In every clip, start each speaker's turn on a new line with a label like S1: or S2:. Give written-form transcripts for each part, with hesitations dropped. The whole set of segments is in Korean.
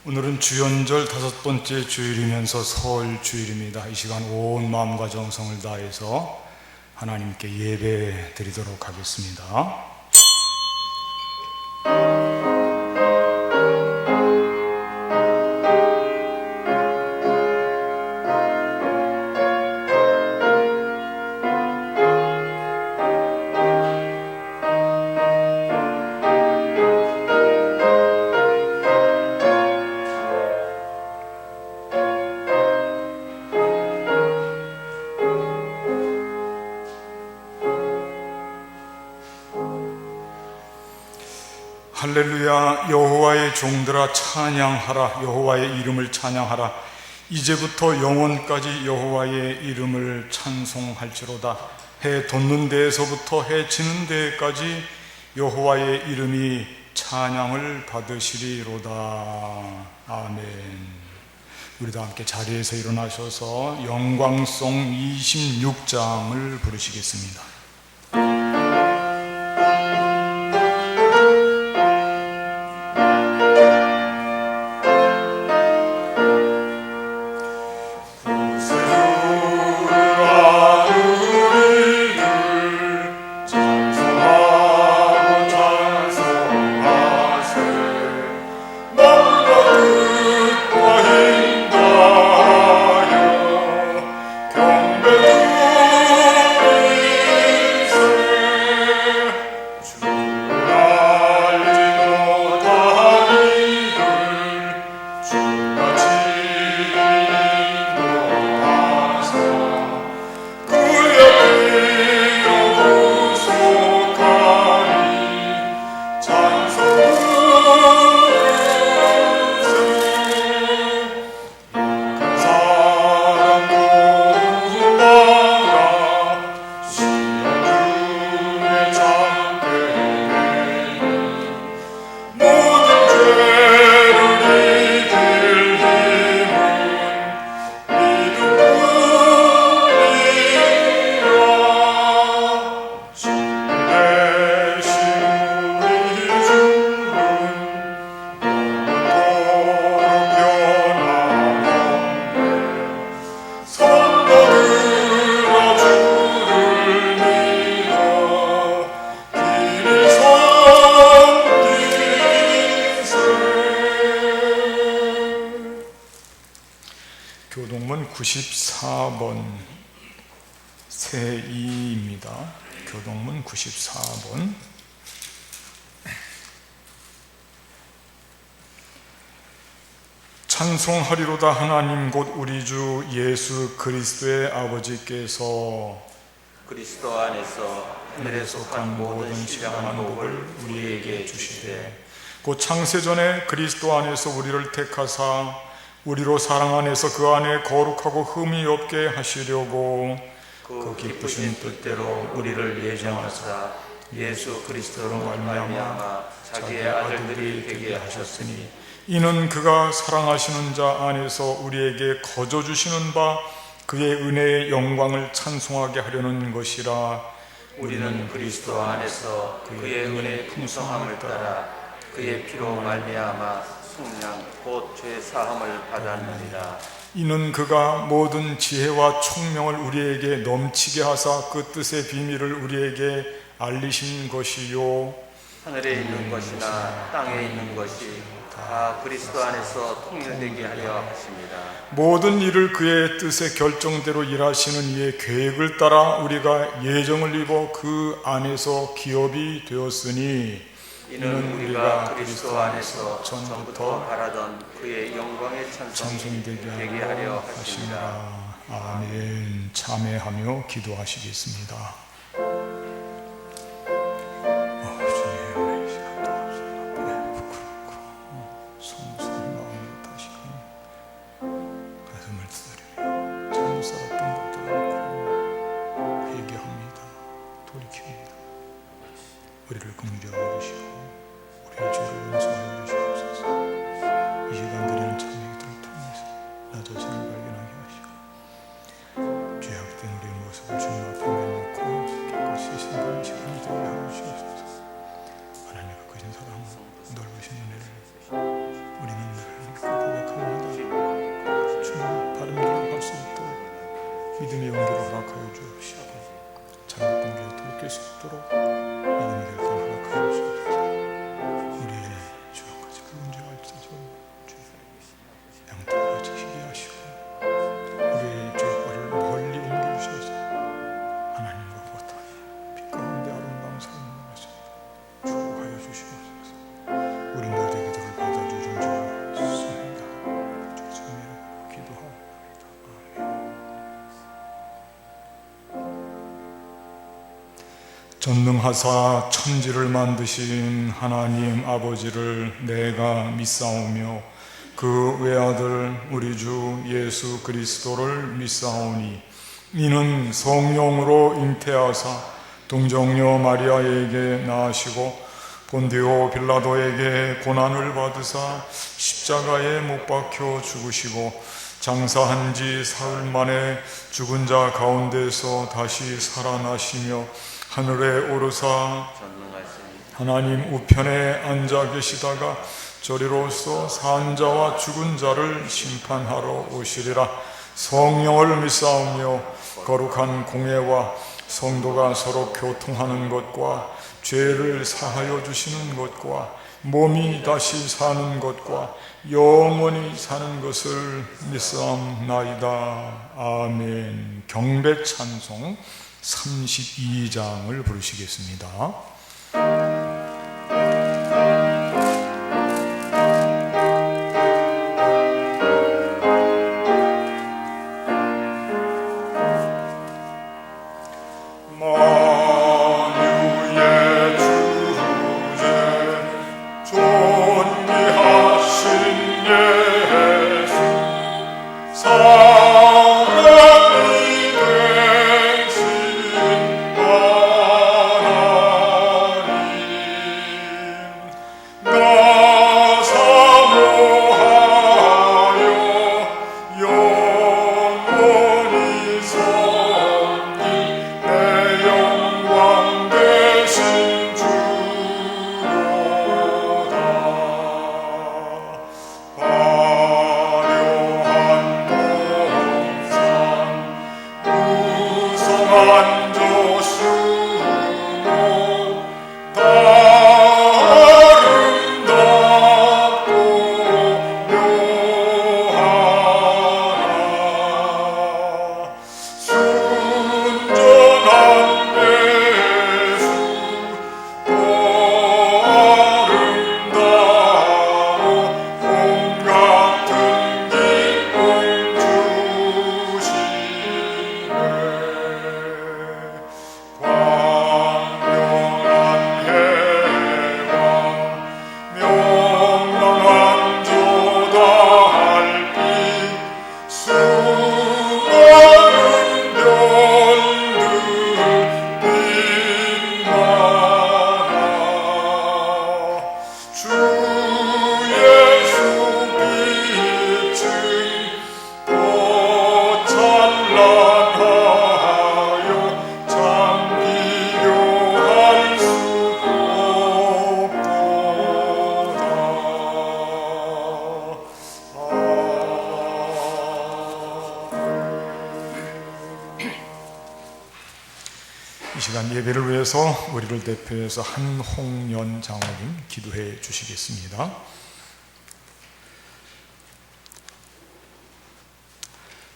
S1: 오늘은 주연절 5번째 주일이면서 설 주일입니다. 이 시간 온 마음과 정성을 다해서 하나님께 예배 드리도록 하겠습니다. 할렐루야. 여호와의 종들아 찬양하라. 여호와의 이름을 찬양하라. 이제부터 영원까지 여호와의 이름을 찬송할지로다. 해 돋는 데에서부터 해 지는 데까지 여호와의 이름이 찬양을 받으시리로다. 아멘. 우리도 함께 자리에서 일어나셔서 영광송 26장을 부르시겠습니다. 교동문 94번 새2입니다. 교동문 94번. 찬송하리로다. 하나님 곧 우리 주 예수 그리스도의 아버지께서
S2: 그리스도 안에서 하늘에 속한 모든 신령한 복을 우리에게 주시되
S1: 곧 창세전에 그리스도 안에서 우리를 택하사 우리로 사랑 안에서 그 안에 거룩하고 흠이 없게 하시려고
S2: 그 기쁘신 뜻대로 우리를 예정하사 예수 그리스도로 말미암아 자기의 아들들이 되게 하셨으니
S1: 이는 그가 사랑하시는 자 안에서 우리에게 거저 주시는 바 그의 은혜의 영광을 찬송하게 하려는 것이라.
S2: 우리는 그리스도 안에서 그의 은혜의 풍성함을 따라 그의 피로 말미암아 속량 곧 죄 사함을 받았느니라.
S1: 이는 그가 모든 지혜와 총명을 우리에게 넘치게 하사 그 뜻의 비밀을 우리에게 알리신 것이요
S2: 하늘에 있는 것이나 땅에 있는 것이 다 그리스도 안에서 통일되게 하려 하십니다.
S1: 모든 일을 그의 뜻의 결정대로 일하시는 이의 계획을 따라 우리가 예정을 입어 그 안에서 기업이 되었으니
S2: 이는 우리가 그리스도 안에서 전부터 바라던 그의 영광의 찬송이 되게 하려 하십니다.
S1: 아멘. 참회하며 기도하시겠습니다. 우리를 긍휼하여 주시고 우리의 죄를 용서하여 주시옵소서. 이 시간 드리는 참회 기도를 통해서 나 자신을 발견하게 하시고 죄악된 우리의 모습을 주님 앞에 내놓고 깨끗이 신방의 시간이 되게 하여 주시옵소서. 하나님의 크신 사랑과 넓으신 은혜를 우리는 전능하사 천지를 만드신 하나님 아버지를 내가 믿사오며 그 외아들 우리 주 예수 그리스도를 믿사오니 이는 성령으로 잉태하사 동정녀 마리아에게 낳으시고 본디오 빌라도에게 고난을 받으사 십자가에 못 박혀 죽으시고 장사한 지 사흘 만에 죽은 자 가운데서 다시 살아나시며 하늘에 오르사 하나님 우편에 앉아 계시다가 저리로서 산 자와 죽은 자를 심판하러 오시리라. 성령을 믿사오며 거룩한 공예와 성도가 서로 교통하는 것과 죄를 사하여 주시는 것과 몸이 다시 사는 것과 영원히 사는 것을 믿사옵나이다. 아멘. 경배 찬송 32장을 부르시겠습니다. 이 시간 예배를 위해서 우리를 대표해서 한홍연 장로님 기도해 주시겠습니다.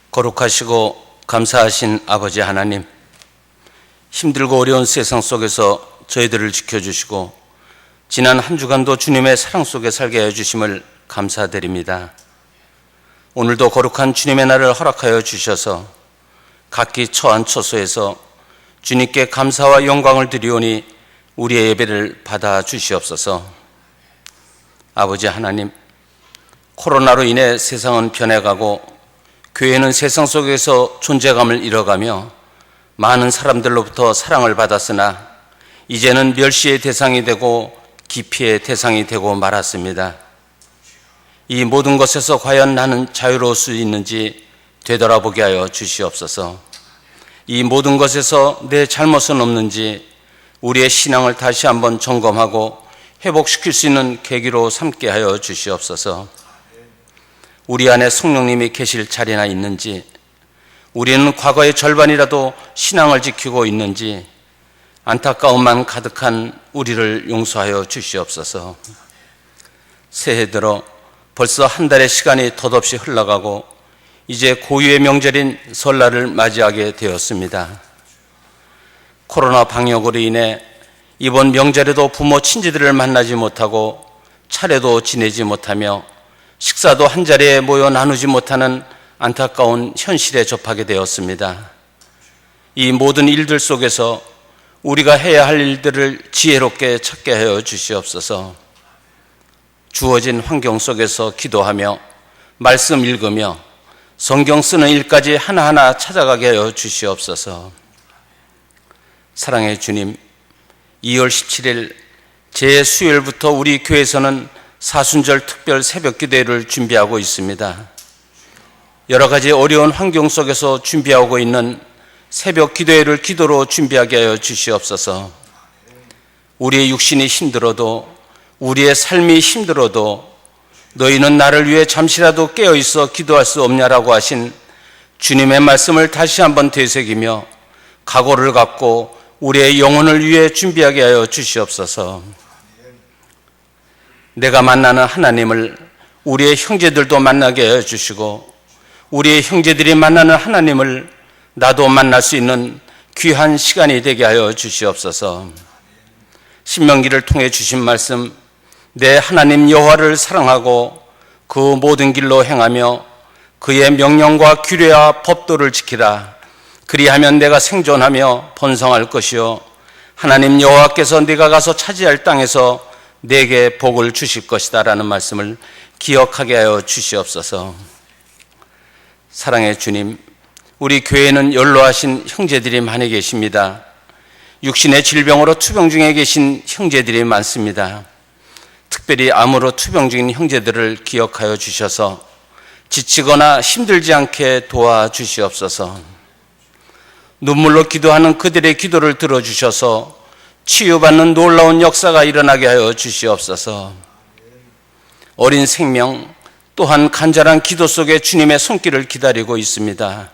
S3: 거룩하시고 감사하신 아버지 하나님, 힘들고 어려운 세상 속에서 저희들을 지켜주시고 지난 한 주간도 주님의 사랑 속에 살게 해주심을 감사드립니다. 오늘도 거룩한 주님의 날을 허락하여 주셔서 각기 처한 처소에서 주님께 감사와 영광을 드리오니 우리의 예배를 받아 주시옵소서. 아버지 하나님, 코로나로 인해 세상은 변해가고 교회는 세상 속에서 존재감을 잃어가며 많은 사람들로부터 사랑을 받았으나 이제는 멸시의 대상이 되고 기피의 대상이 되고 말았습니다. 이 모든 것에서 과연 나는 자유로울 수 있는지 되돌아보게 하여 주시옵소서. 이 모든 것에서 내 잘못은 없는지 우리의 신앙을 다시 한번 점검하고 회복시킬 수 있는 계기로 삼게 하여 주시옵소서. 우리 안에 성령님이 계실 자리나 있는지, 우리는 과거의 절반이라도 신앙을 지키고 있는지 안타까움만 가득한 우리를 용서하여 주시옵소서. 새해 들어 벌써 한 달의 시간이 덧없이 흘러가고 이제 고유의 명절인 설날을 맞이하게 되었습니다. 코로나 방역으로 인해 이번 명절에도 부모 친지들을 만나지 못하고 차례도 지내지 못하며 식사도 한자리에 모여 나누지 못하는 안타까운 현실에 접하게 되었습니다. 이 모든 일들 속에서 우리가 해야 할 일들을 지혜롭게 찾게 하여 주시옵소서. 주어진 환경 속에서 기도하며 말씀 읽으며 성경 쓰는 일까지 하나하나 찾아가게 하여 주시옵소서. 사랑의 주님, 2월 17일 제수요일부터 우리 교회에서는 사순절 특별 새벽 기도회를 준비하고 있습니다. 여러 가지 어려운 환경 속에서 준비하고 있는 새벽 기도회를 기도로 준비하게 하여 주시옵소서. 우리의 육신이 힘들어도, 우리의 삶이 힘들어도 너희는 나를 위해 잠시라도 깨어있어 기도할 수 없냐라고 하신 주님의 말씀을 다시 한번 되새기며 각오를 갖고 우리의 영혼을 위해 준비하게 하여 주시옵소서. 내가 만나는 하나님을 우리의 형제들도 만나게 하여 주시고, 우리의 형제들이 만나는 하나님을 나도 만날 수 있는 귀한 시간이 되게 하여 주시옵소서. 신명기를 통해 주신 말씀, 내 하나님 여호와를 사랑하고 그 모든 길로 행하며 그의 명령과 규례와 법도를 지키라. 그리하면 내가 생존하며 번성할 것이요 하나님 여호와께서 네가 가서 차지할 땅에서 내게 복을 주실 것이다 라는 말씀을 기억하게 하여 주시옵소서. 사랑의 주님, 우리 교회에는 연로하신 형제들이 많이 계십니다. 육신의 질병으로 투병 중에 계신 형제들이 많습니다. 특별히 암으로 투병 중인 형제들을 기억하여 주셔서 지치거나 힘들지 않게 도와주시옵소서. 눈물로 기도하는 그들의 기도를 들어주셔서 치유받는 놀라운 역사가 일어나게 하여 주시옵소서. 어린 생명 또한 간절한 기도 속에 주님의 손길을 기다리고 있습니다.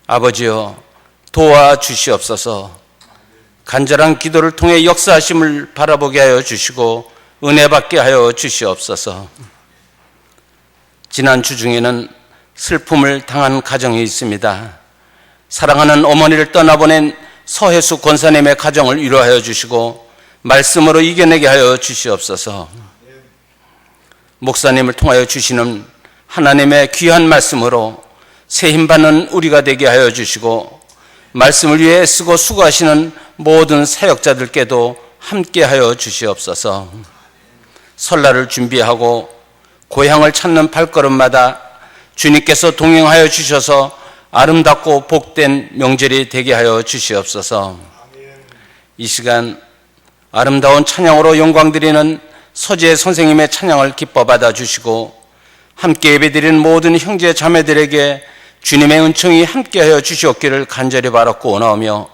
S3: 아버지여, 도와주시옵소서. 간절한 기도를 통해 역사하심을 바라보게 하여 주시고 은혜 받게 하여 주시옵소서. 지난 주 중에는 슬픔을 당한 가정이 있습니다. 사랑하는 어머니를 떠나보낸 서혜수 권사님의 가정을 위로하여 주시고 말씀으로 이겨내게 하여 주시옵소서. 목사님을 통하여 주시는 하나님의 귀한 말씀으로 새 힘받는 우리가 되게 하여 주시고 말씀을 위해 애쓰고 수고하시는 모든 사역자들께도 함께 하여 주시옵소서. 설날을 준비하고 고향을 찾는 발걸음마다 주님께서 동행하여 주셔서 아름답고 복된 명절이 되게 하여 주시옵소서. 이 시간 아름다운 찬양으로 영광드리는 서재 선생님의 찬양을 기뻐 받아주시고 함께 예배드리는 모든 형제 자매들에게 주님의 은총이 함께하여 주시옵기를 간절히 바랐고 원하오며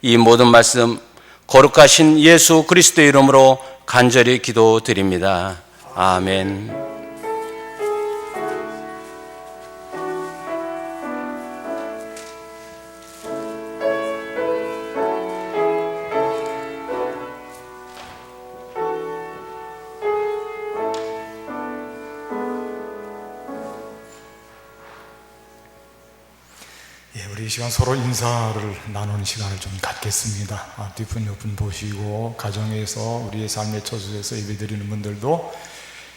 S3: 이 모든 말씀 거룩하신 예수 그리스도의 이름으로 간절히 기도드립니다. 아멘.
S1: 이 시간 서로 인사를 나누는 시간을 좀 갖겠습니다. 뒷분 옆분 보시고 가정에서 우리의 삶의 처소에서 예배드리는 분들도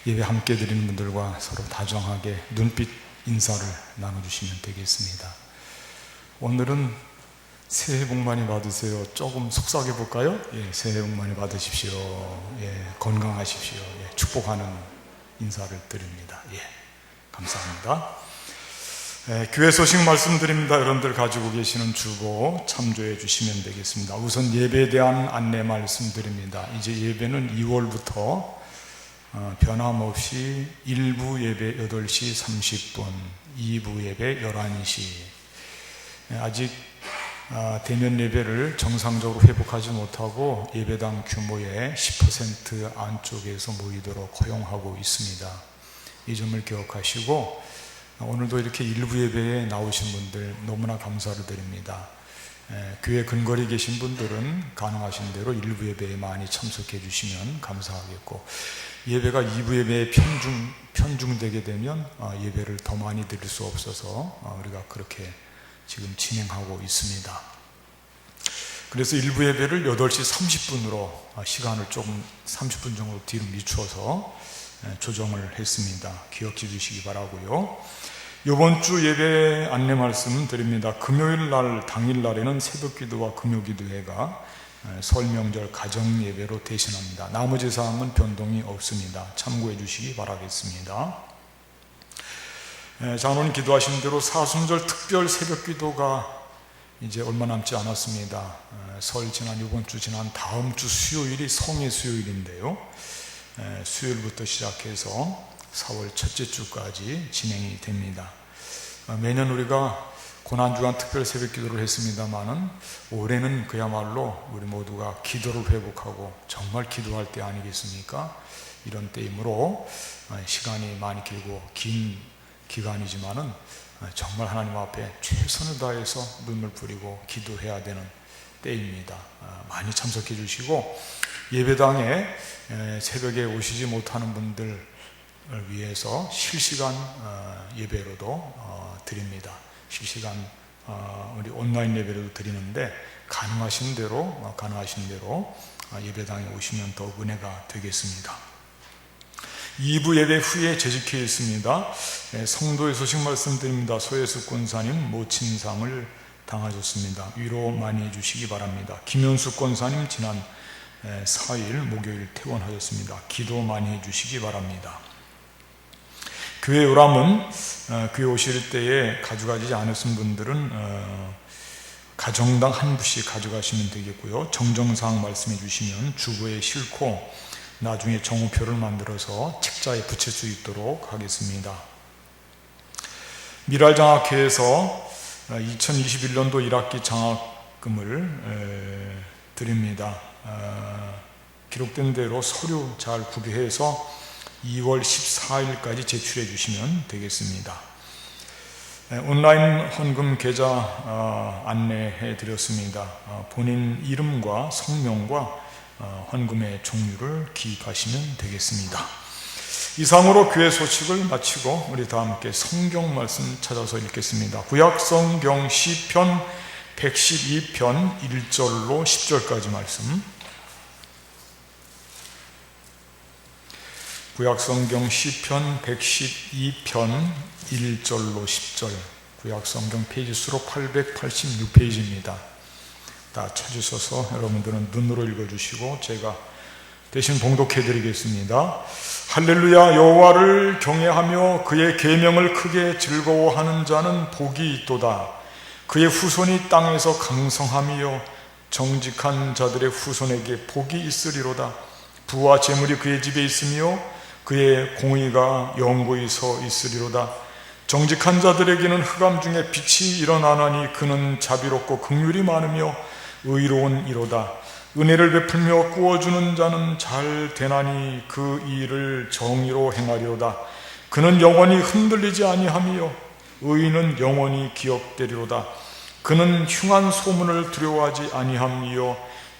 S1: 예배 함께 드리는 분들과 서로 다정하게 눈빛 인사를 나눠주시면 되겠습니다. 오늘은 새해 복 많이 받으세요. 조금 속삭여 볼까요? 새해 복 많이 받으십시오. 건강하십시오. 축복하는 인사를 드립니다. 감사합니다. 교회 소식 말씀드립니다. 여러분들 가지고 계시는 주보 참조해 주시면 되겠습니다. 우선 예배에 대한 안내 말씀드립니다. 이제 예배는 2월부터 변함없이 1부 예배 8시 30분, 2부 예배 11시. 아직 대면 예배를 정상적으로 회복하지 못하고 예배당 규모의 10% 안쪽에서 모이도록 허용하고 있습니다. 이 점을 기억하시고 오늘도 이렇게 일부 예배에 나오신 분들 너무나 감사를 드립니다. 교회 근거리 계신 분들은 가능하신 대로 일부 예배에 많이 참석해 주시면 감사하겠고, 예배가 2부 예배에 편중되게 되면 예배를 더 많이 드릴 수 없어서 우리가 그렇게 지금 진행하고 있습니다. 그래서 1부 예배를 8시 30분으로 시간을 조금 30분 정도 뒤로 늦춰서 조정을 했습니다. 기억해 주시기 바라고요. 이번 주 예배 안내 말씀 드립니다. 금요일 날 당일날에는 새벽기도와 금요기도회가 설 명절 가정 예배로 대신합니다. 나머지 사항은 변동이 없습니다. 참고해 주시기 바라겠습니다. 장로님 기도하신 대로 사순절 특별 새벽기도가 이제 얼마 남지 않았습니다. 설 지난 이번 주 지난 다음 주 수요일이 성의 수요일인데요. 수요일부터 시작해서 4월 첫째 주까지 진행이 됩니다. 매년 우리가 고난주간 특별 새벽기도를 했습니다마는 올해는 그야말로 우리 모두가 기도를 회복하고 정말 기도할 때 아니겠습니까? 이런 때이므로 시간이 많이 길고 긴 기간이지만은 정말 하나님 앞에 최선을 다해서 눈물 뿌리고 기도해야 되는 때입니다. 많이 참석해 주시고 예배당에 새벽에 오시지 못하는 분들 위해서 실시간 예배로도 드립니다. 실시간 우리 온라인 예배로도 드리는데 가능하신 대로 예배당에 오시면 더욱 은혜가 되겠습니다. 2부 예배 후에 재직해 있습니다. 성도의 소식 말씀드립니다. 소예수 권사님 모친상을 당하셨습니다. 위로 많이 해주시기 바랍니다. 김현수 권사님 지난 4일 목요일 퇴원하셨습니다. 기도 많이 해주시기 바랍니다. 교회 요람은 교회 오실 때에 가져가지 않으신 분들은 가정당 한 부씩 가져가시면 되겠고요. 정정사항 말씀해 주시면 주부에 싣고 나중에 정오표를 만들어서 책자에 붙일 수 있도록 하겠습니다. 미랄장학회에서 2021년도 1학기 장학금을 드립니다. 기록된 대로 서류 잘 구비해서 2월 14일까지 제출해 주시면 되겠습니다. 온라인 헌금 계좌 안내해 드렸습니다. 본인 이름과 성명과 헌금의 종류를 기입하시면 되겠습니다. 이상으로 교회 소식을 마치고 우리 다 함께 성경 말씀 찾아서 읽겠습니다. 구약성경 시편 112편 1절로 10절까지 말씀. 구약성경 시편 112편 1절로 10절. 구약성경 페이지 수로 886페이지입니다. 다 찾으셔서 여러분들은 눈으로 읽어주시고 제가 대신 봉독해 드리겠습니다. 할렐루야. 여호와를 경외하며 그의 계명을 크게 즐거워하는 자는 복이 있도다. 그의 후손이 땅에서 강성함이요 정직한 자들의 후손에게 복이 있으리로다. 부와 재물이 그의 집에 있으며 그의 공의가 영구히 서 있으리로다. 정직한 자들에게는 흑암 중에 빛이 일어나나니 그는 자비롭고 긍휼이 많으며 의로운 이로다. 은혜를 베풀며 구워주는 자는 잘 되나니 그 일을 정의로 행하리로다. 그는 영원히 흔들리지 아니하며 의인은 영원히 기업되리로다. 그는 흉한 소문을 두려워하지 아니하며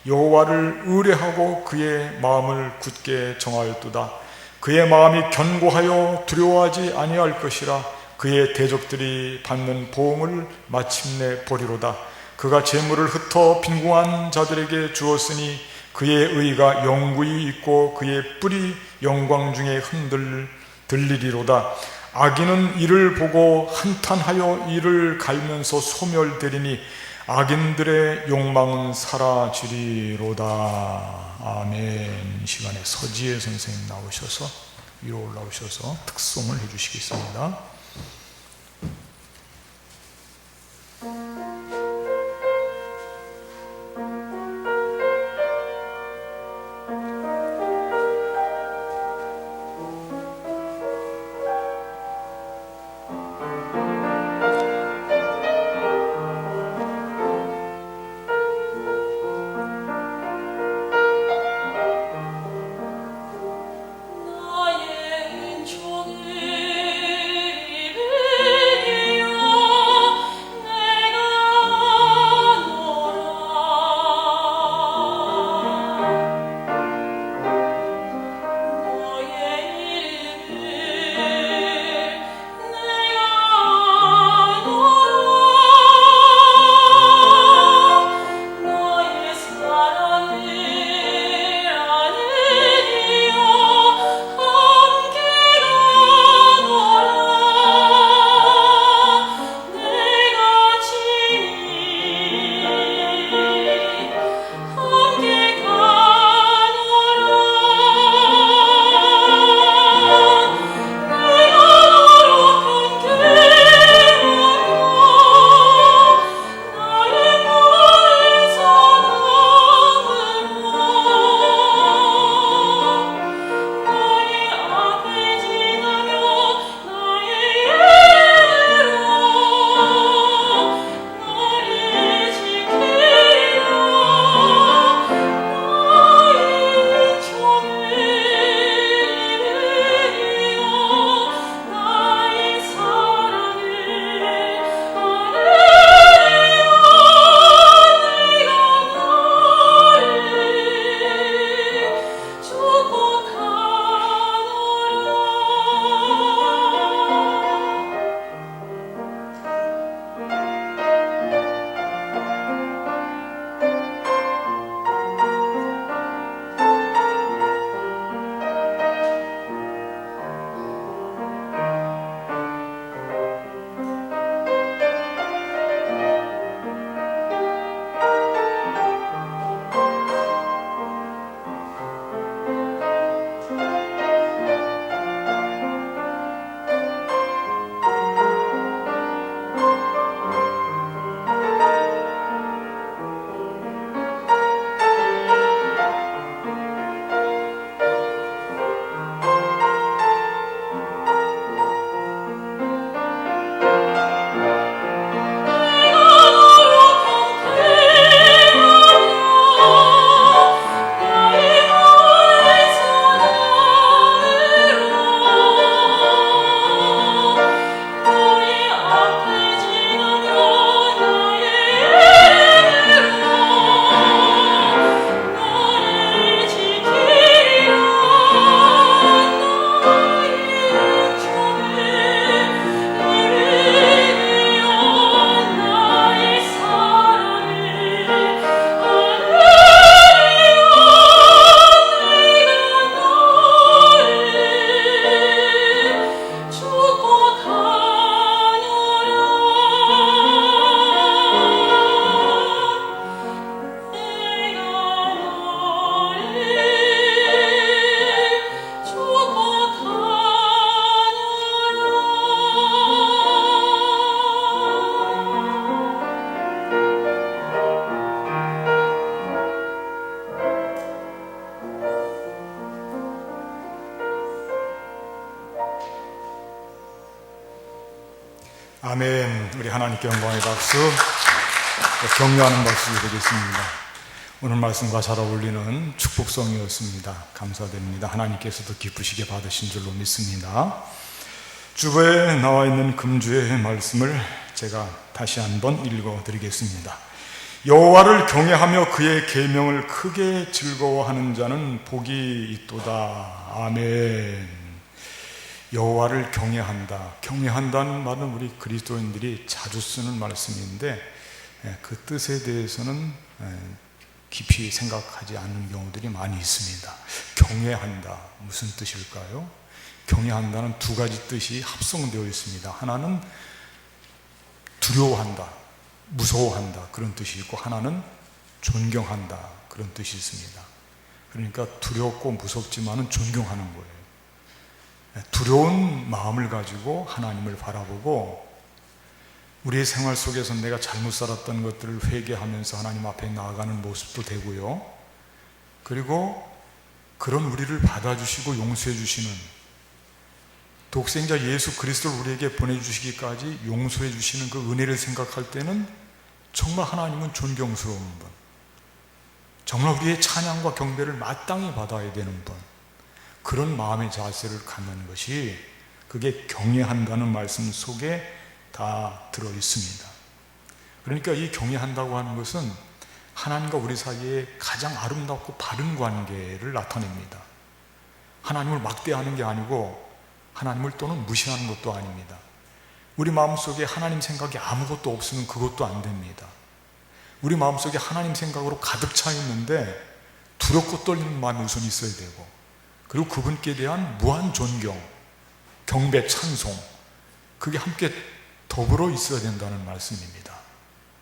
S1: 여호와를 의뢰하고 그의 마음을 굳게 정하였도다. 그의 마음이 견고하여 두려워하지 아니할 것이라. 그의 대적들이 받는 보응을 마침내 보리로다. 그가 재물을 흩어 빈궁한 자들에게 주었으니 그의 의가 영구히 있고 그의 뿔이 영광 중에 들리리로다. 악인은 이를 보고 한탄하여 이를 갈면서 소멸되리니 악인들의 욕망은 사라지리로다. 아멘. 이 시간에 서지혜 선생님 나오셔서 위로 올라오셔서 특송을 해주시겠습니다.
S4: 나의 은총을
S1: 아멘. 우리 하나님께 영광의 박수, 격려하는 박수 드리겠습니다. 오늘 말씀과 잘 어울리는 축복성이었습니다. 감사드립니다. 하나님께서도 기쁘시게 받으신 줄로 믿습니다. 주보에 나와 있는 금주의 말씀을 제가 다시 한번 읽어드리겠습니다. 여호와를 경외하며 그의 계명을 크게 즐거워하는 자는 복이 있도다. 아멘. 여호와를 경외한다. 경외한다는 말은 우리 그리스도인들이 자주 쓰는 말씀인데 그 뜻에 대해서는 깊이 생각하지 않는 경우들이 많이 있습니다. 경외한다. 무슨 뜻일까요? 경외한다는 두 가지 뜻이 합성되어 있습니다. 하나는 두려워한다, 무서워한다 그런 뜻이 있고, 하나는 존경한다 그런 뜻이 있습니다. 그러니까 두렵고 무섭지만은 존경하는 거예요. 두려운 마음을 가지고 하나님을 바라보고 우리의 생활 속에서 내가 잘못 살았던 것들을 회개하면서 하나님 앞에 나아가는 모습도 되고요. 그리고 그런 우리를 받아주시고 용서해 주시는 독생자 예수 그리스도를 우리에게 보내주시기까지 용서해 주시는 그 은혜를 생각할 때는 정말 하나님은 존경스러운 분, 정말 우리의 찬양과 경배를 마땅히 받아야 되는 분, 그런 마음의 자세를 갖는 것이, 그게 경외한다는 말씀 속에 다 들어 있습니다. 그러니까 이 경외한다고 하는 것은 하나님과 우리 사이에 가장 아름답고 바른 관계를 나타냅니다. 하나님을 막대하는 게 아니고 하나님을 또는 무시하는 것도 아닙니다. 우리 마음속에 하나님 생각이 아무것도 없으면 그것도 안 됩니다. 우리 마음속에 하나님 생각으로 가득 차 있는데 두렵고 떨리는 마음이 우선 있어야 되고, 그리고 그분께 대한 무한 존경, 경배, 찬송, 그게 함께 더불어 있어야 된다는 말씀입니다.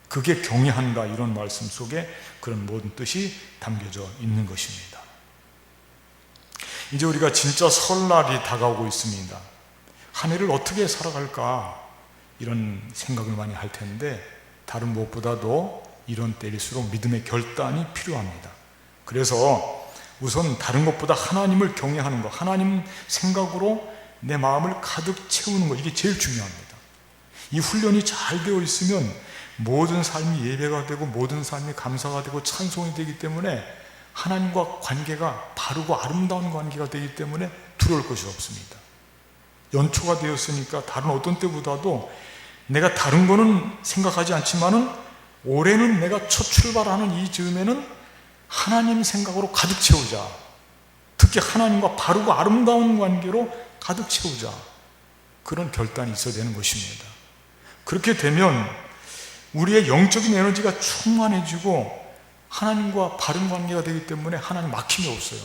S1: 그게 경외한다, 이런 말씀 속에 그런 모든 뜻이 담겨져 있는 것입니다. 이제 우리가 진짜 설날이 다가오고 있습니다. 한 해를 어떻게 살아갈까 이런 생각을 많이 할 텐데, 다른 무엇보다도 이런 때일수록 믿음의 결단이 필요합니다. 그래서 우선 다른 것보다 하나님을 경외하는 것, 하나님 생각으로 내 마음을 가득 채우는 것, 이게 제일 중요합니다. 이 훈련이 잘 되어 있으면 모든 삶이 예배가 되고 모든 삶이 감사가 되고 찬송이 되기 때문에 하나님과 관계가 바르고 아름다운 관계가 되기 때문에 두려울 것이 없습니다. 연초가 되었으니까 다른 어떤 때보다도 내가 다른 거는 생각하지 않지만은 올해는 내가 첫 출발하는 이 즈음에는 하나님 생각으로 가득 채우자. 특히 하나님과 바르고 아름다운 관계로 가득 채우자. 그런 결단이 있어야 되는 것입니다. 그렇게 되면 우리의 영적인 에너지가 충만해지고 하나님과 바른 관계가 되기 때문에 하나님 막힘이 없어요.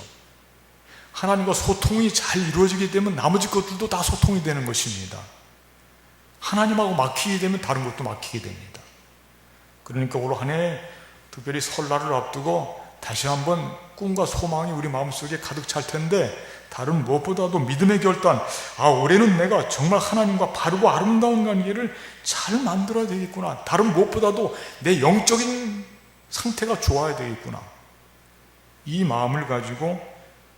S1: 하나님과 소통이 잘 이루어지게 되면 나머지 것들도 다 소통이 되는 것입니다. 하나님하고 막히게 되면 다른 것도 막히게 됩니다. 그러니까 올 한 해 특별히 설날을 앞두고 다시 한번 꿈과 소망이 우리 마음속에 가득 찰 텐데, 다른 무엇보다도 믿음의 결단, 올해는 내가 정말 하나님과 바르고 아름다운 관계를 잘 만들어야 되겠구나. 다른 무엇보다도 내 영적인 상태가 좋아야 되겠구나. 이 마음을 가지고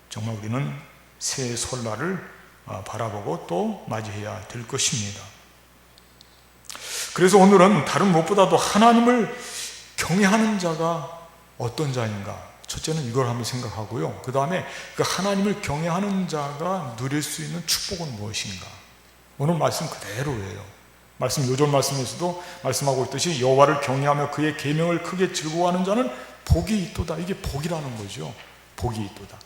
S1: 정말 우리는 새해 설날을 바라보고 또 맞이해야 될 것입니다. 그래서 오늘은 다른 무엇보다도 하나님을 경외하는 자가 어떤 자인가, 첫째는 이걸 한번 생각하고요. 그 다음에 그 하나님을 경외하는 자가 누릴 수 있는 축복은 무엇인가. 오늘 말씀 그대로예요. 말씀 요절 말씀에서도 말씀하고 있듯이 여호와를 경외하며 그의 계명을 크게 즐거워하는 자는 복이 있도다. 이게 복이라는 거죠. 복이 있도다.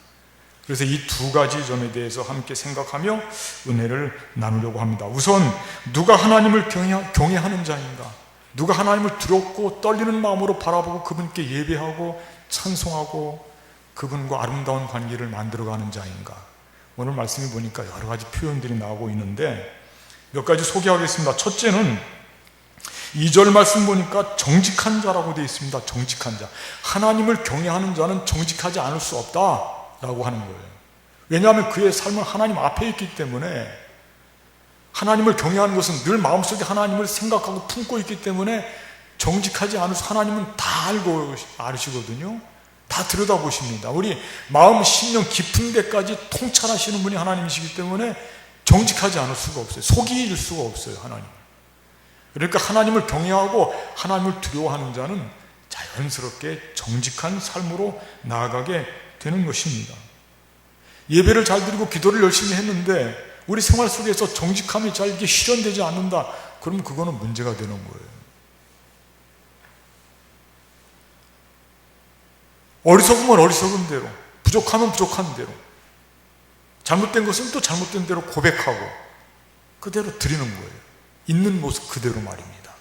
S1: 그래서 이 두 가지 점에 대해서 함께 생각하며 은혜를 나누려고 합니다. 우선 누가 하나님을 경외하는 자인가, 누가 하나님을 두렵고 떨리는 마음으로 바라보고 그분께 예배하고 찬송하고 그분과 아름다운 관계를 만들어가는 자인가. 오늘 말씀을 보니까 여러 가지 표현들이 나오고 있는데 몇 가지 소개하겠습니다. 첫째는 2절 말씀 보니까 정직한 자라고 되어 있습니다. 정직한 자. 하나님을 경외하는 자는 정직하지 않을 수 없다라고 하는 거예요. 왜냐하면 그의 삶은 하나님 앞에 있기 때문에, 하나님을 경외하는 것은 늘 마음속에 하나님을 생각하고 품고 있기 때문에 정직하지 않으셔. 하나님은 다 알고 아시거든요. 다 들여다보십니다. 우리 마음, 심령 깊은 데까지 통찰하시는 분이 하나님이시기 때문에 정직하지 않을 수가 없어요. 속일 수가 없어요. 하나님. 그러니까 하나님을 경외하고 하나님을 두려워하는 자는 자연스럽게 정직한 삶으로 나아가게 되는 것입니다. 예배를 잘 드리고 기도를 열심히 했는데 우리 생활 속에서 정직함이 잘 이게 실현되지 않는다. 그러면 그거는 문제가 되는 거예요. 어리석으면 어리석은 대로, 부족하면 부족한 대로, 잘못된 것은 또 잘못된 대로 고백하고 그대로 드리는 거예요. 있는 모습 그대로 말입니다.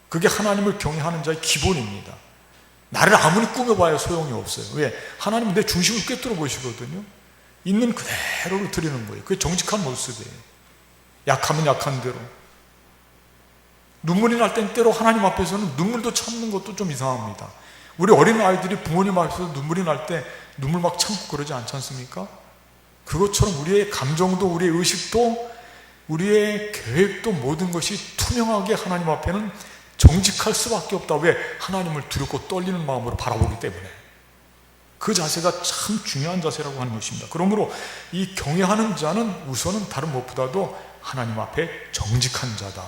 S1: 그게 하나님을 경외하는 자의 기본입니다. 나를 아무리 꾸며봐야 소용이 없어요. 왜? 하나님은 내 중심을 꿰뚫어 보시거든요. 있는 그대로를 드리는 거예요. 그게 정직한 모습이에요. 약하면 약한 대로. 눈물이 날 땐 때로 하나님 앞에서는 눈물도 참는 것도 좀 이상합니다. 우리 어린 아이들이 부모님 앞에서 눈물이 날 때 눈물 막 참고 그러지 않지 않습니까? 그것처럼 우리의 감정도 우리의 의식도 우리의 계획도 모든 것이 투명하게 하나님 앞에는 정직할 수밖에 없다. 왜? 하나님을 두렵고 떨리는 마음으로 바라보기 때문에. 그 자세가 참 중요한 자세라고 하는 것입니다. 그러므로 이 경외하는 자는 우선은 다른 무엇보다도 하나님 앞에 정직한 자다.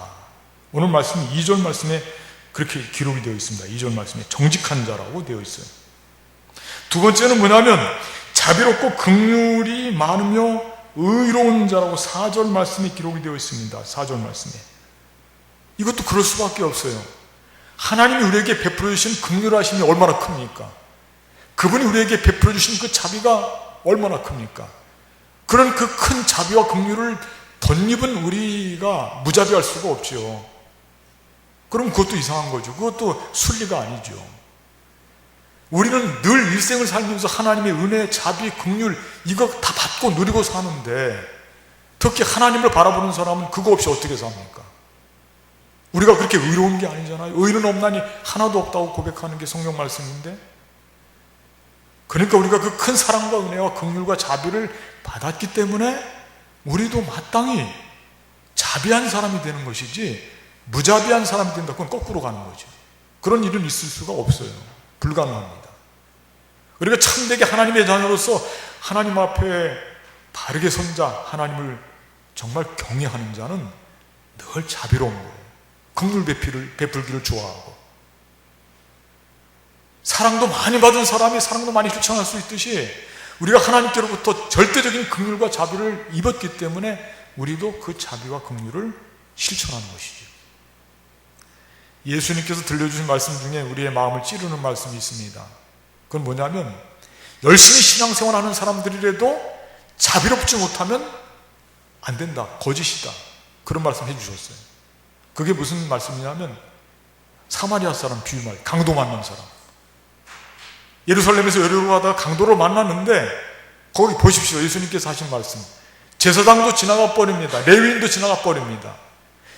S1: 오늘 말씀 2절 말씀에 그렇게 기록이 되어 있습니다. 2절 말씀에 정직한 자라고 되어 있어요. 두 번째는 뭐냐면 자비롭고 긍휼이 많으며 의로운 자라고 4절 말씀에 기록이 되어 있습니다. 4절 말씀에. 이것도 그럴 수밖에 없어요. 하나님이 우리에게 베풀어 주신 긍휼하심이 얼마나 큽니까? 그분이 우리에게 베풀어 주신 그 자비가 얼마나 큽니까? 그런 그 큰 자비와 긍휼을 덧입은 우리가 무자비할 수가 없죠. 그럼 그것도 이상한 거죠. 그것도 순리가 아니죠. 우리는 늘 일생을 살면서 하나님의 은혜, 자비, 긍휼 이거 다 받고 누리고 사는데 특히 하나님을 바라보는 사람은 그거 없이 어떻게 삽니까? 우리가 그렇게 의로운 게 아니잖아요. 의는 없나니 하나도 없다고 고백하는 게 성경 말씀인데, 그러니까 우리가 그 큰 사랑과 은혜와 긍휼과 자비를 받았기 때문에 우리도 마땅히 자비한 사람이 되는 것이지 무자비한 사람이 된다. 그건 거꾸로 가는 거죠. 그런 일은 있을 수가 없어요. 불가능합니다. 우리가 참되게 하나님의 자녀로서 하나님 앞에 바르게 선 자, 하나님을 정말 경외하는 자는 늘 자비로운 거예요. 긍휼 베풀기를 좋아하고, 사랑도 많이 받은 사람이 사랑도 많이 실천할 수 있듯이 우리가 하나님께로부터 절대적인 긍휼과 자비를 입었기 때문에 우리도 그 자비와 긍휼을 실천하는 것이죠. 예수님께서 들려주신 말씀 중에 우리의 마음을 찌르는 말씀이 있습니다. 그건 뭐냐면 열심히 신앙생활하는 사람들이라도 자비롭지 못하면 안 된다. 거짓이다. 그런 말씀 해주셨어요. 그게 무슨 말씀이냐면 사마리아 사람 비유 말, 강도 만난 사람. 예루살렘에서 여리고 가다가 강도를 만났는데 거기 보십시오. 예수님께서 하신 말씀. 제사장도 지나가 버립니다. 레위인도 지나가 버립니다.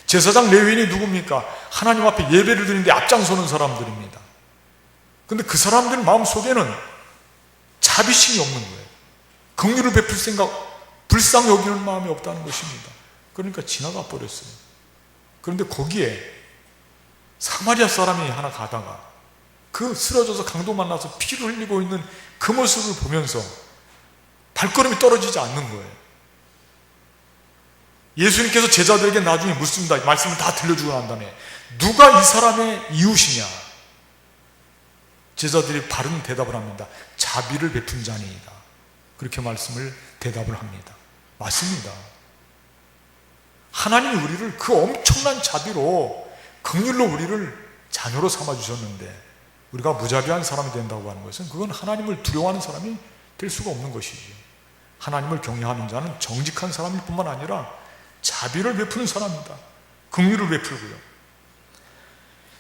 S1: 제사장 레위인이 누굽니까? 하나님 앞에 예배를 드리는데 앞장서는 사람들입니다. 그런데 그 사람들 마음속에는 자비심이 없는 거예요. 긍휼을 베풀 생각, 불쌍히 여기는 마음이 없다는 것입니다. 그러니까 지나가 버렸어요. 그런데 거기에 사마리아 사람이 하나 가다가 그 쓰러져서 강도 만나서 피를 흘리고 있는 그 모습을 보면서 발걸음이 떨어지지 않는 거예요. 예수님께서 제자들에게 나중에 묻습니다. 말씀을 다 들려주고 난 다음에 누가 이 사람의 이웃이냐? 제자들이 바른 대답을 합니다. 자비를 베푼 자니이다. 그렇게 말씀을 대답을 합니다. 맞습니다. 하나님이 우리를 그 엄청난 자비로 긍휼로 우리를 자녀로 삼아주셨는데 우리가 무자비한 사람이 된다고 하는 것은 그건 하나님을 두려워하는 사람이 될 수가 없는 것이지. 하나님을 경외하는 자는 정직한 사람일 뿐만 아니라 자비를 베푸는 사람이다. 긍휼을 베풀고요.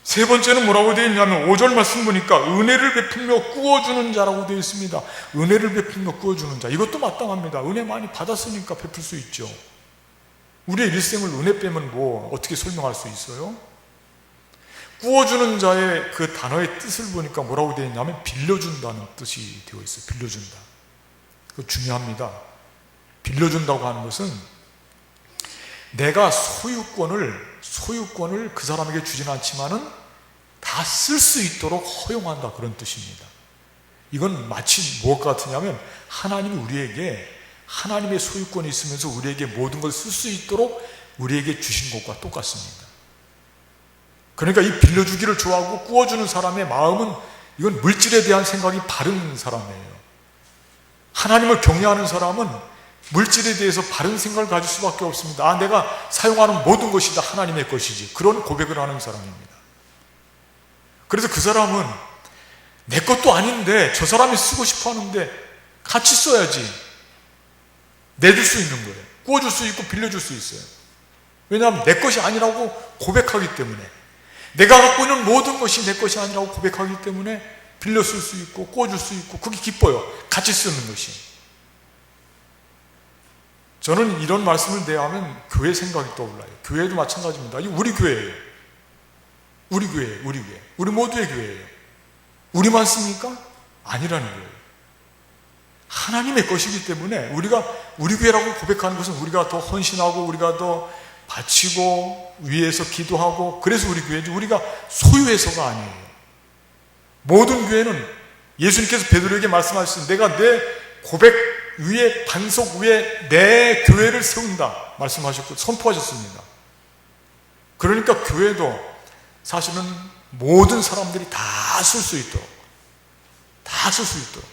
S1: 세 번째는 뭐라고 되어 있냐면 5절 말씀 보니까 은혜를 베풀며 꾸어주는 자라고 되어 있습니다. 은혜를 베풀며 꾸어주는 자. 이것도 마땅합니다. 은혜 많이 받았으니까 베풀 수 있죠. 우리의 일생을 은혜 빼면 뭐 어떻게 설명할 수 있어요? 꾸어주는 자의 그 단어의 뜻을 보니까 뭐라고 되어 있냐면 빌려준다는 뜻이 되어 있어요. 빌려준다. 그거 중요합니다. 빌려준다고 하는 것은 내가 소유권을 그 사람에게 주지는 않지만은 다 쓸 수 있도록 허용한다. 그런 뜻입니다. 이건 마치 무엇과 같으냐면 하나님이 우리에게 하나님의 소유권이 있으면서 우리에게 모든 걸 쓸 수 있도록 우리에게 주신 것과 똑같습니다. 그러니까 이 빌려주기를 좋아하고 꾸어주는 사람의 마음은 이건 물질에 대한 생각이 바른 사람이에요. 하나님을 경외하는 사람은 물질에 대해서 바른 생각을 가질 수밖에 없습니다. 내가 사용하는 모든 것이 다 하나님의 것이지. 그런 고백을 하는 사람입니다. 그래서 그 사람은 내 것도 아닌데 저 사람이 쓰고 싶어 하는데 같이 써야지. 내줄 수 있는 거예요. 꾸어줄 수 있고 빌려줄 수 있어요. 왜냐하면 내 것이 아니라고 고백하기 때문에, 내가 갖고 있는 모든 것이 내 것이 아니라고 고백하기 때문에 빌려 쓸 수 있고 꾸어줄 수 있고 그게 기뻐요. 같이 쓰는 것이. 저는 이런 말씀을 대하면 교회 생각이 떠올라요. 교회도 마찬가지입니다. 이게 우리 교회예요. 우리 교회예요. 우리 교회. 우리 모두의 교회예요. 우리만 씁니까? 아니라는 거예요. 하나님의 것이기 때문에 우리가 우리 교회라고 고백하는 것은 우리가 더 헌신하고 우리가 더 바치고 위에서 기도하고 그래서 우리 교회지, 우리가 소유해서가 아니에요. 모든 교회는 예수님께서 베드로에게 말씀하셨습니다. 내가 내 고백 위에, 반석 위에 내 교회를 세운다 말씀하셨고 선포하셨습니다. 그러니까 교회도 사실은 모든 사람들이 다 쓸 수 있도록, 다 쓸 수 있도록,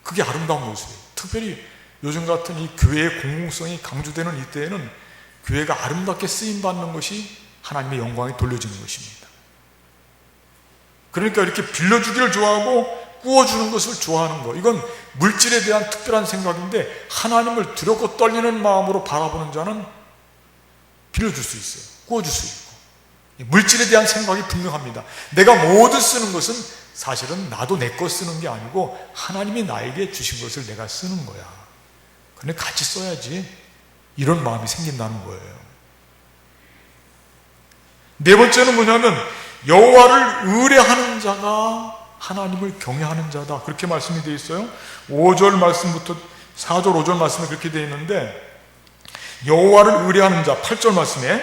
S1: 그게 아름다운 모습이에요. 특별히 요즘 같은 이 교회의 공공성이 강조되는 이때에는 교회가 아름답게 쓰임받는 것이 하나님의 영광이 돌려지는 것입니다. 그러니까 이렇게 빌려주기를 좋아하고 꾸어주는 것을 좋아하는 것, 이건 물질에 대한 특별한 생각인데 하나님을 두렵고 떨리는 마음으로 바라보는 자는 빌려줄 수 있어요. 꾸어줄 수 있고. 물질에 대한 생각이 분명합니다. 내가 모두 쓰는 것은 사실은 나도 내 것 쓰는 게 아니고 하나님이 나에게 주신 것을 내가 쓰는 거야. 근데 같이 써야지. 이런 마음이 생긴다는 거예요. 네 번째는 뭐냐면 여호와를 의뢰하는 자가 하나님을 경외하는 자다. 그렇게 말씀이 되어 있어요. 5절 말씀부터 4절 5절 말씀에 그렇게 되어 있는데, 여호와를 의뢰하는 자 8절 말씀에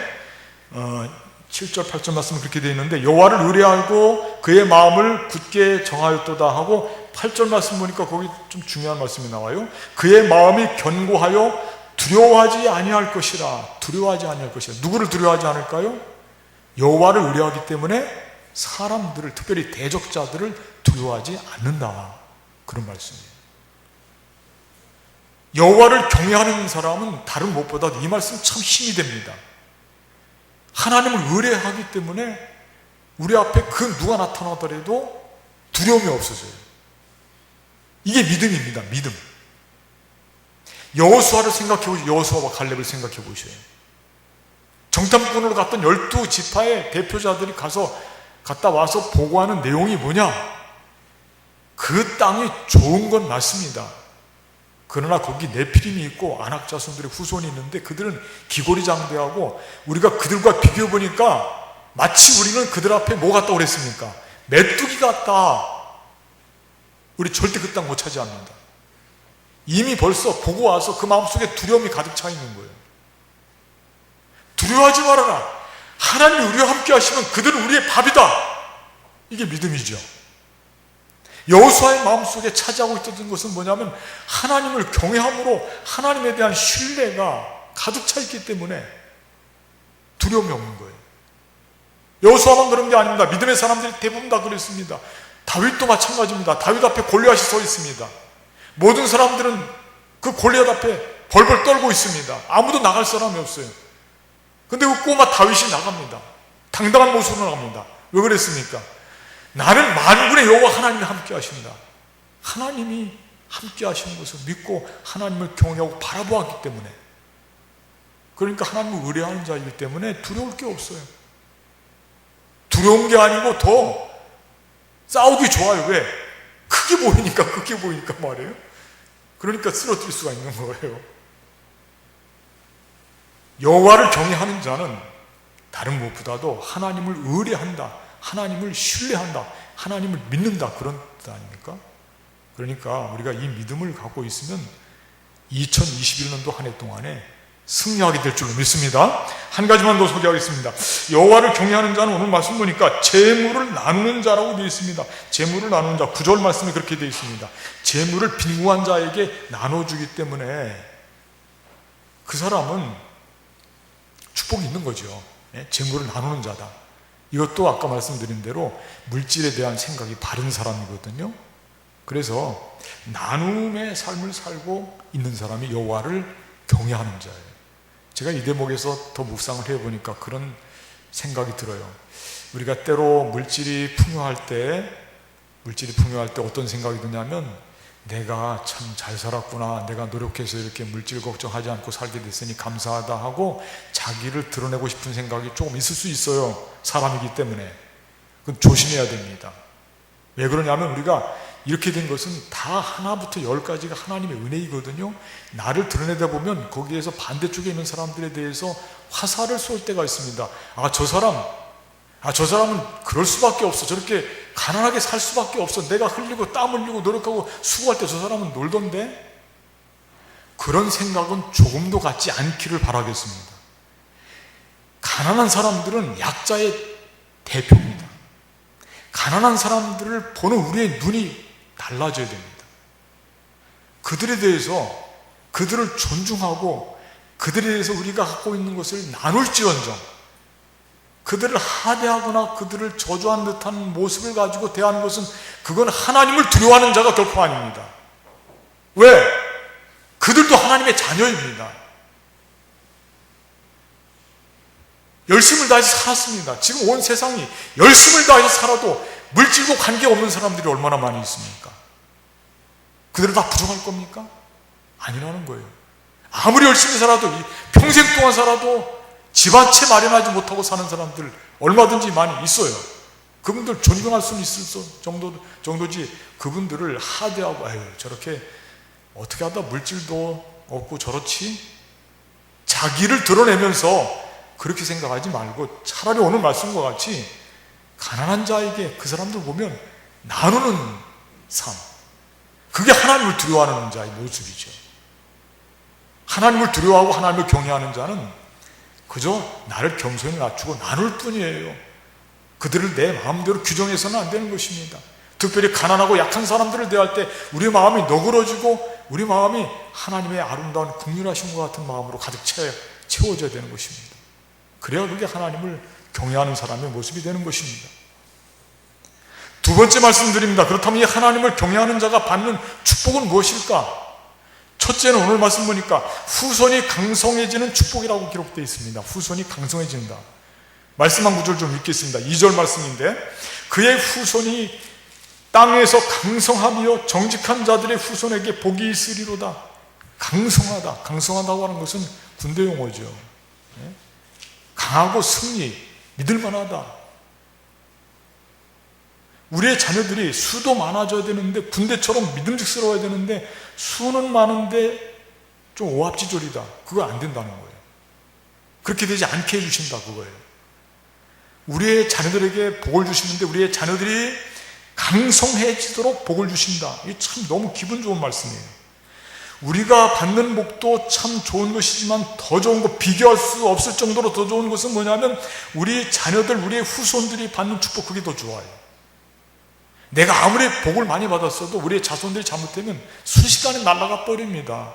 S1: 7절 8절 말씀에 그렇게 되어 있는데, 여호와를 의뢰하고 그의 마음을 굳게 정하였도다 하고 8절 말씀 보니까 거기 좀 중요한 말씀이 나와요. 그의 마음이 견고하여 두려워하지 아니할 것이라. 두려워하지 아니할 것이라. 누구를 두려워하지 않을까요? 여호와를 의뢰하기 때문에 사람들을, 특별히 대적자들을 두려워하지 않는다. 그런 말씀이에요. 여호와를 경외하는 사람은 다른 무엇보다 이 말씀 참 힘이 됩니다. 하나님을 의뢰하기 때문에 우리 앞에 그 누가 나타나더라도 두려움이 없어져요. 이게 믿음입니다. 믿음. 여호수아를 생각해 보시죠. 여호수아와 갈렙을 생각해 보셔요. 정탐꾼으로 갔던 12지파의 대표자들이 갔다 와서 보고하는 내용이 뭐냐? 그 땅이 좋은 건 맞습니다. 그러나 거기 네피림이 있고 아낙 자손들의 후손이 있는데 그들은 기고리장대하고 우리가 그들과 비교해 보니까 마치 우리는 그들 앞에 뭐 같다고 그랬습니까? 메뚜기 같다. 우리 절대 그 땅 못 차지합니다. 이미 벌써 보고 와서 그 마음속에 두려움이 가득 차 있는 거예요. 두려워하지 말아라. 하나님이 우리와 함께 하시면 그들은 우리의 밥이다. 이게 믿음이죠. 여호수아의 마음속에 차지하고 있던 것은 뭐냐면 하나님을 경외함으로 하나님에 대한 신뢰가 가득 차 있기 때문에 두려움이 없는 거예요. 여호수아만 그런 게 아닙니다. 믿음의 사람들이 대부분 다 그랬습니다. 다윗도 마찬가지입니다. 다윗 앞에 골리앗이 서 있습니다. 모든 사람들은 그 골리앗 앞에 벌벌 떨고 있습니다. 아무도 나갈 사람이 없어요. 근데 그 꼬마 다윗이 나갑니다. 당당한 모습으로 나갑니다. 왜 그랬습니까? 나는 만군의 여호와 하나님이 함께 하신다. 하나님이 함께 하시는 것을 믿고 하나님을 경외하고 바라보았기 때문에, 그러니까 하나님을 의뢰하는 자이기 때문에 두려울 게 없어요. 두려운 게 아니고 더 싸우기 좋아요. 왜? 크게 보이니까 말이에요. 그러니까 쓰러뜨릴 수가 있는 거예요. 여호와를 경외하는 자는 다른 무엇보다도 하나님을 의뢰한다, 하나님을 신뢰한다, 하나님을 믿는다, 그런 뜻 아닙니까? 그러니까 우리가 이 믿음을 갖고 있으면 2021년도 한 해 동안에 승리하게 될 줄로 믿습니다. 한 가지만 더 소개하겠습니다. 여호와를 경외하는 자는 오늘 말씀 보니까 재물을 나누는 자라고 되어 있습니다. 재물을 나누는 자, 9절 말씀에 그렇게 되어 있습니다. 재물을 빈궁한 자에게 나눠주기 때문에 그 사람은 축복이 있는 거죠. 재물을 나누는 자다. 이것도 아까 말씀드린 대로 물질에 대한 생각이 바른 사람이거든요. 그래서 나눔의 삶을 살고 있는 사람이 여호와를 경외하는 자예요. 제가 이 대목에서 더 묵상을 해보니까 그런 생각이 들어요. 우리가 때로 물질이 풍요할 때 어떤 생각이 드냐면, 내가 참 잘 살았구나, 내가 노력해서 이렇게 물질 걱정하지 않고 살게 됐으니 감사하다 하고 자기를 드러내고 싶은 생각이 조금 있을 수 있어요. 사람이기 때문에. 그건 조심해야 됩니다. 왜 그러냐면, 우리가 이렇게 된 것은 다 하나부터 열까지가 하나님의 은혜이거든요. 나를 드러내다 보면 거기에서 반대쪽에 있는 사람들에 대해서 화살을 쏠 때가 있습니다. 저 사람은 그럴 수밖에 없어, 저렇게 가난하게 살 수밖에 없어, 내가 흘리고 땀 흘리고 노력하고 수고할 때 저 사람은 놀던데. 그런 생각은 조금도 갖지 않기를 바라겠습니다. 가난한 사람들은 약자의 대표입니다. 가난한 사람들을 보는 우리의 눈이 달라져야 됩니다. 그들에 대해서, 그들을 존중하고 그들에 대해서 우리가 갖고 있는 것을 나눌지언정, 그들을 하대하거나 그들을 저주한 듯한 모습을 가지고 대하는 것은, 그건 하나님을 두려워하는 자가 결코 아닙니다. 왜? 그들도 하나님의 자녀입니다. 열심을 다해서 살았습니다. 지금 온 세상이 열심을 다해서 살아도 물질과 관계없는 사람들이 얼마나 많이 있습니까? 그들은 다 부족할 겁니까? 아니라는 거예요. 아무리 열심히 살아도, 평생 동안 살아도 집 한 채 마련하지 못하고 사는 사람들 얼마든지 많이 있어요. 그분들 존경할 수는 있을 정도지, 그분들을 하대하고 저렇게 어떻게 하다 물질도 없고 저렇지? 자기를 드러내면서 그렇게 생각하지 말고, 차라리 오늘 말씀과 같이 가난한 자에게 그 사람들 보면 나누는 삶, 그게 하나님을 두려워하는 자의 모습이죠. 하나님을 두려워하고 하나님을 경외하는 자는 그저 나를 겸손히 낮추고 나눌 뿐이에요. 그들을 내 마음대로 규정해서는 안 되는 것입니다. 특별히 가난하고 약한 사람들을 대할 때 우리 마음이 너그러지고 우리 마음이 하나님의 아름다운 긍휼하심과 같은 마음으로 가득 채워져야 되는 것입니다. 그래야 그게 하나님을 경외하는 사람의 모습이 되는 것입니다. 두 번째 말씀드립니다. 그렇다면 이 하나님을 경외하는 자가 받는 축복은 무엇일까? 첫째는 오늘 말씀 보니까 후손이 강성해지는 축복이라고 기록되어 있습니다. 후손이 강성해진다. 말씀 한 구절 좀 읽겠습니다. 2절 말씀인데, 그의 후손이 땅에서 강성하며 정직한 자들의 후손에게 복이 있으리로다. 강성하다. 강성하다고 하는 것은 군대 용어죠. 강하고 승리, 믿을만하다. 우리의 자녀들이 수도 많아져야 되는데, 군대처럼 믿음직스러워야 되는데 수는 많은데 좀 오합지졸이다. 그거 안 된다는 거예요. 그렇게 되지 않게 해주신다, 그거예요. 우리의 자녀들에게 복을 주시는데 우리의 자녀들이 강성해지도록 복을 주신다. 이게 참 너무 기분 좋은 말씀이에요. 우리가 받는 복도 참 좋은 것이지만 더 좋은 것, 비교할 수 없을 정도로 더 좋은 것은 뭐냐면, 우리 자녀들, 우리의 후손들이 받는 축복, 그게 더 좋아요. 내가 아무리 복을 많이 받았어도 우리의 자손들이 잘못되면 순식간에 날아가 버립니다.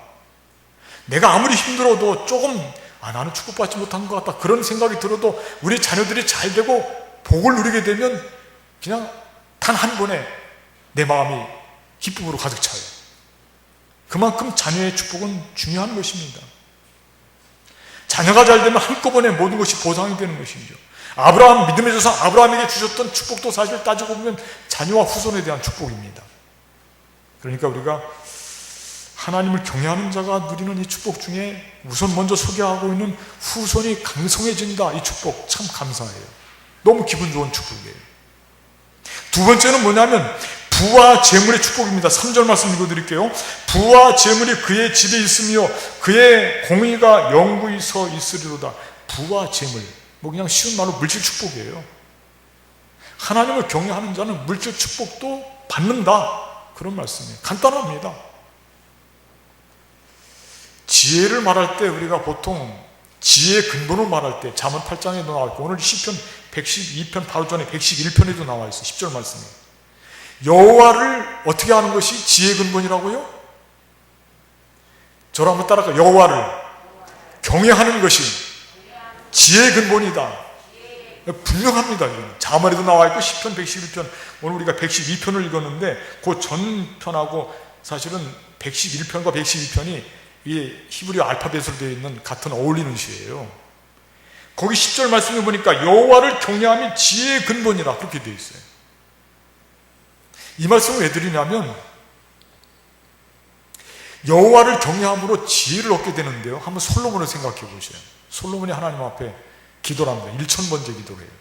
S1: 내가 아무리 힘들어도 조금 나는 축복받지 못한 것 같다, 그런 생각이 들어도 우리 자녀들이 잘 되고 복을 누리게 되면 그냥 단 한 번에 내 마음이 기쁨으로 가득 차요. 그만큼 자녀의 축복은 중요한 것입니다. 자녀가 잘 되면 한꺼번에 모든 것이 보상이 되는 것이죠. 아브라함, 믿음의 조상 아브라함에게 주셨던 축복도 사실 따지고 보면 자녀와 후손에 대한 축복입니다. 그러니까 우리가 하나님을 경외하는 자가 누리는 이 축복 중에 우선 먼저 소개하고 있는 후손이 강성해진다, 이 축복 참 감사해요. 너무 기분 좋은 축복이에요. 두 번째는 뭐냐면 부와 재물의 축복입니다. 3절 말씀 읽어드릴게요. 부와 재물이 그의 집에 있으며 그의 공의가 영구히 서 있으리로다. 부와 재물, 뭐 그냥 쉬운 말로 물질 축복이에요. 하나님을 경외하는 자는 물질 축복도 받는다, 그런 말씀이에요. 간단합니다. 지혜를 말할 때 우리가 보통 지혜의 근본을 말할 때 잠언 8장에도 나와 있고 오늘 시편 112편 바로 전에 111편에도 나와 있어요. 10절 말씀이에요. 여호와를 어떻게 하는 것이 지혜의 근본이라고요? 저를 한번 따라가. 여호와를 경외하는 것이 지혜의 근본이다. 분명합니다. 이거는. 자말에도 나와 있고 시편 111편, 오늘 우리가 112편을 읽었는데 그 전편하고 사실은 111편과 112편이 이 히브리 알파벳으로 되어 있는 같은 어울리는 시예요. 거기 10절 말씀에 보니까 여호와를 경외함이 지혜의 근본이라 그렇게 되어 있어요. 이 말씀을 왜 드리냐면 여호와를 경외함으로 지혜를 얻게 되는데요. 한번 솔로몬을 생각해 보세요. 솔로몬이 하나님 앞에 기도를 합니다. 1000번째 기도를 해요.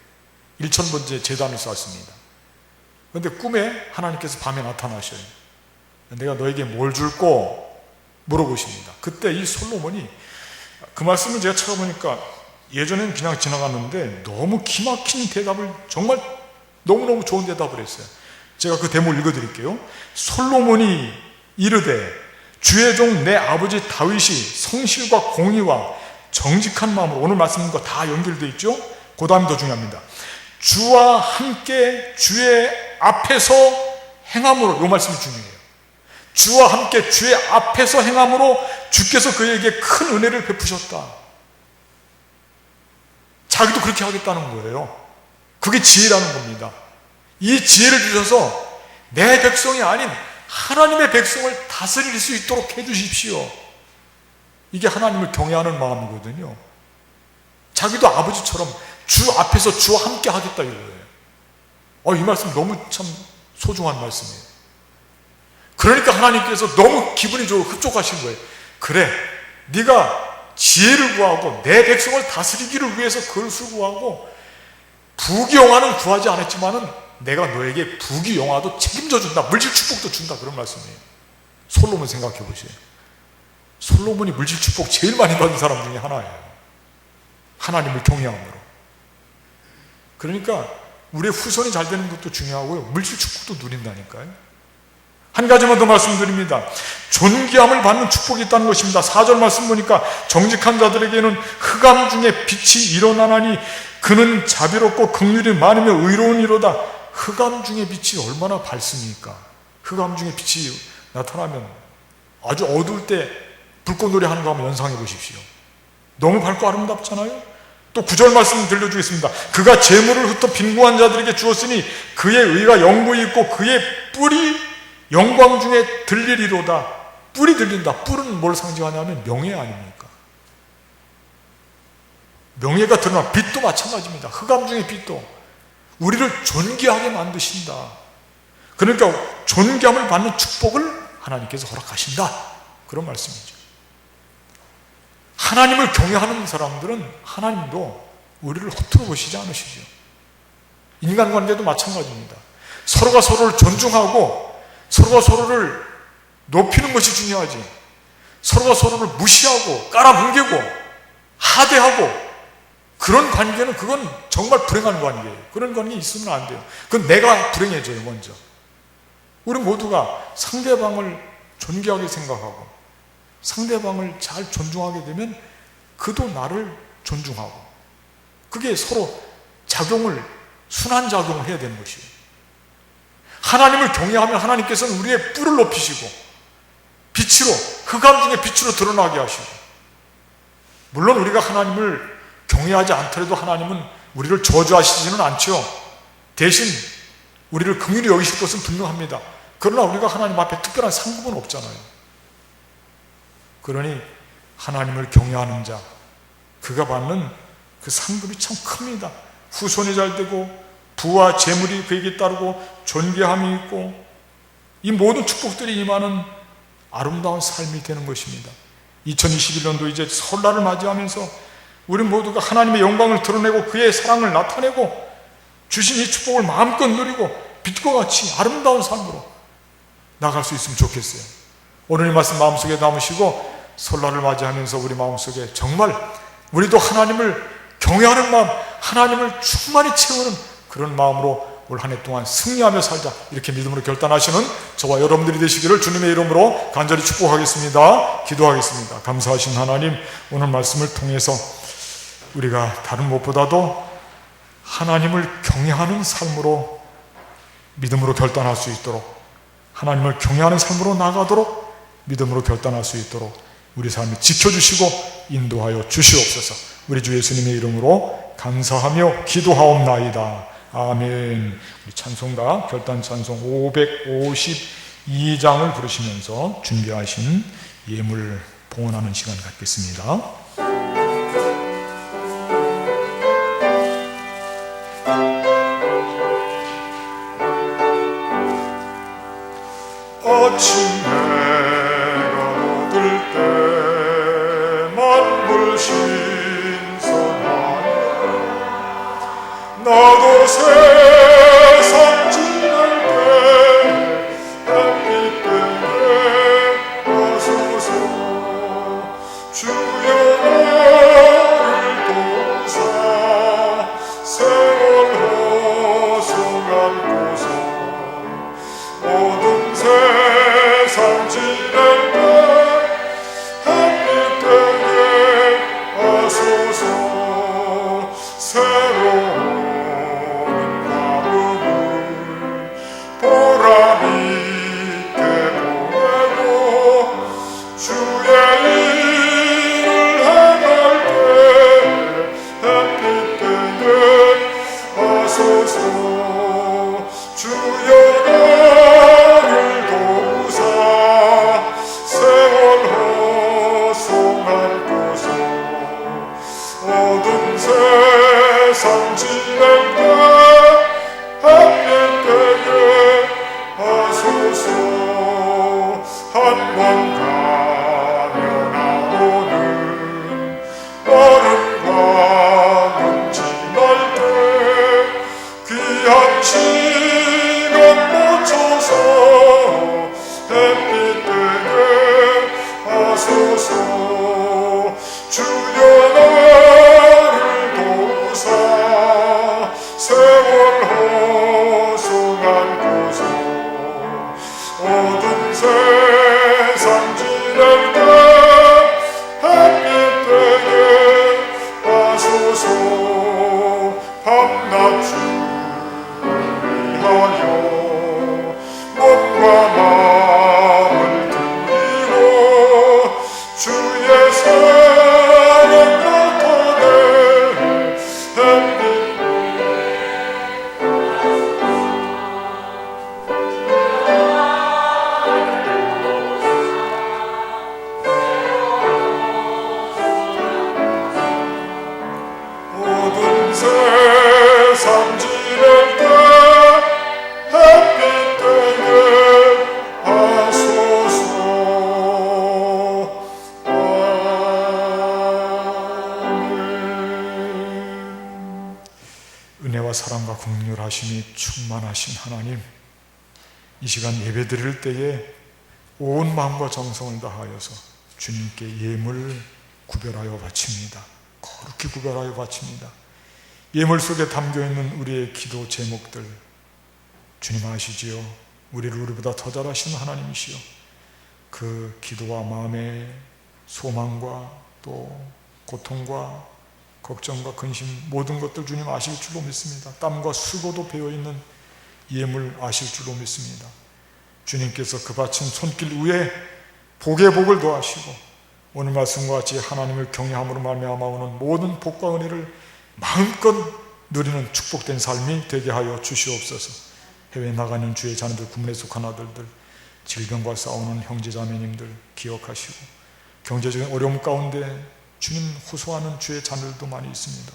S1: 1000번째 제단을 쌓습니다. 그런데 꿈에 하나님께서 밤에 나타나셔요. 내가 너에게 뭘 줄꼬? 물어보십니다. 그때 이 솔로몬이, 그 말씀을 제가 찾아보니까 예전에는 그냥 지나갔는데 너무 기막힌 대답을, 정말 너무너무 좋은 대답을 했어요. 제가 그 대목을 읽어드릴게요. 솔로몬이 이르되 주의 종 내 아버지 다윗이 성실과 공의와 정직한 마음으로, 오늘 말씀과 다 연결되어 있죠. 그 다음이 더 중요합니다. 주와 함께 주의 앞에서 행함으로, 이 말씀이 중요해요. 주와 함께 주의 앞에서 행함으로 주께서 그에게 큰 은혜를 베푸셨다. 자기도 그렇게 하겠다는 거예요. 그게 지혜라는 겁니다. 이 지혜를 주셔서 내 백성이 아닌 하나님의 백성을 다스릴 수 있도록 해주십시오. 이게 하나님을 경외하는 마음이거든요. 자기도 아버지처럼 주 앞에서 주와 함께 하겠다 이거예요. 이 말씀 너무 참 소중한 말씀이에요. 그러니까 하나님께서 너무 기분이 좋고 흡족하신 거예요. 그래, 네가 지혜를 구하고 내 백성을 다스리기를 위해서 그것을 구하고 부귀영화는 구하지 않았지만은 내가 너에게 부귀영화도 책임져 준다, 물질 축복도 준다, 그런 말씀이에요. 솔로몬 생각해 보세요. 솔로몬이 물질 축복 제일 많이 받은 사람 중에 하나예요. 하나님을 경외함으로. 그러니까 우리의 후손이 잘 되는 것도 중요하고요, 물질 축복도 누린다니까요. 한 가지만 더 말씀드립니다. 존귀함을 받는 축복이 있다는 것입니다. 4절 말씀 보니까 정직한 자들에게는 흑암 중에 빛이 일어나나니 그는 자비롭고 긍휼이 많으며 의로운 이로다. 흑암 중에 빛이 얼마나 밝습니까? 흑암 중에 빛이 나타나면 아주 어두울 때 불꽃놀이 하는 거 한번 연상해 보십시오. 너무 밝고 아름답잖아요. 또 9절 말씀 들려주겠습니다. 그가 재물을 흩어 빈궁한 자들에게 주었으니 그의 의가 영구히 있고 그의 뿔이 영광 중에 들리리로다. 뿔이 들린다. 뿔은 뭘 상징하냐면 명예 아닙니까? 명예가 드러나. 빛도 마찬가지입니다. 흑암 중의 빛도 우리를 존귀하게 만드신다. 그러니까 존귀함을 받는 축복을 하나님께서 허락하신다, 그런 말씀이죠. 하나님을 경외하는 사람들은 하나님도 우리를 허투루 보시지 않으시죠. 인간관계도 마찬가지입니다. 서로가 서로를 존중하고 서로가 서로를 높이는 것이 중요하지, 서로가 서로를 무시하고 깔아뭉개고 하대하고 그런 관계는, 그건 정말 불행한 관계예요. 그런 관계 있으면 안 돼요. 그건 내가 불행해져요. 먼저 우리 모두가 상대방을 존귀하게 생각하고 상대방을 잘 존중하게 되면 그도 나를 존중하고, 그게 서로 작용을, 순환 작용을 해야 되는 것이에요. 하나님을 경외하면 하나님께서는 우리의 뿔을 높이시고 빛으로, 흑암 중에 빛으로 드러나게 하시고, 물론 우리가 하나님을 경외하지 않더라도 하나님은 우리를 저주하시지는 않죠. 대신 우리를 긍휼히 여기실 것은 분명합니다. 그러나 우리가 하나님 앞에 특별한 상급은 없잖아요. 그러니 하나님을 경외하는 자, 그가 받는 그 상급이 참 큽니다. 후손이 잘 되고 부와 재물이 그에게 따르고 존귀함이 있고, 이 모든 축복들이 임하는 아름다운 삶이 되는 것입니다. 2021년도 이제 설날을 맞이하면서 우리 모두가 하나님의 영광을 드러내고 그의 사랑을 나타내고 주신 이 축복을 마음껏 누리고 빛과 같이 아름다운 삶으로 나갈 수 있으면 좋겠어요. 오늘 이 말씀 마음속에 담으시고 설날을 맞이하면서 우리 마음속에 정말 우리도 하나님을 경외하는 마음, 하나님을 충만히 채우는 그런 마음으로 올 한 해 동안 승리하며 살자, 이렇게 믿음으로 결단하시는 저와 여러분들이 되시기를 주님의 이름으로 간절히 축복하겠습니다. 기도하겠습니다. 감사하신 하나님, 오늘 말씀을 통해서 우리가 다른 무엇보다도 하나님을 경외하는 삶으로 믿음으로 결단할 수 있도록, 하나님을 경외하는 삶으로 나가도록 믿음으로 결단할 수 있도록 우리 삶을 지켜주시고 인도하여 주시옵소서. 우리 주 예수님의 이름으로 감사하며 기도하옵나이다. 아멘. 우리 찬송가 결단 찬송 552장을 부르시면서 준비하신 예물 봉헌하는 시간 갖겠습니다. 아침 해가 돋을 때 만물 신선하여 나도 세상 지날 때 햇빛 때에 와소서 주여 나를 도우사 세월 허송한 곳에 모든 세상 지낼 때 햇빛 때에 와소서 새로운 마음을 보람 있게 보내고 주의 일을 행할 때 햇빛 때에 와소서 주여 나를 도우사 세월 허송한 곳에 모든 세상 지낼 때 햇빛 때에 와소서 한번 가면 나오는 어른과는 지날 때 귀한 시간 멈춰서 햇빛 때에 와소서 주여 나를 도우사 세월 허송한 곳에 모든 세상 지낼 때 햇빛 때에 와소서 밤낮 주의하여 몸과 마음을 드리고 주의 사랑 나타내 햇빛 모든 세상 지낼 때 햇빛 때에 와소서. 아멘. 은혜와 사랑과 긍휼하심이 충만하신 하나님, 이 시간 예배 드릴 때에 온 마음과 정성을 다하여서 주님께 예물 구별하여 바칩니다. 거룩히 구별하여 바칩니다. 예물 속에 담겨있는 우리의 기도 제목들 주님 아시지요? 우리를 우리보다 더 잘 아시는 하나님이시요, 그 기도와 마음의 소망과 또 고통과 걱정과 근심 모든 것들 주님 아실 줄로 믿습니다. 땀과 수고도 배어있는 예물 아실 줄로 믿습니다. 주님께서 그 바친 손길 위에 복의 복을 더하시고 오늘 말씀과 같이 하나님을 경외함으로 말미암아 오는 모든 복과 은혜를 마음껏 누리는 축복된 삶이 되게 하여 주시옵소서. 해외에 나가는 주의 자녀들, 국내 속한 아들들, 질병과 싸우는 형제자매님들 기억하시고, 경제적인 어려움 가운데 주님 호소하는 주의 자녀들도 많이 있습니다.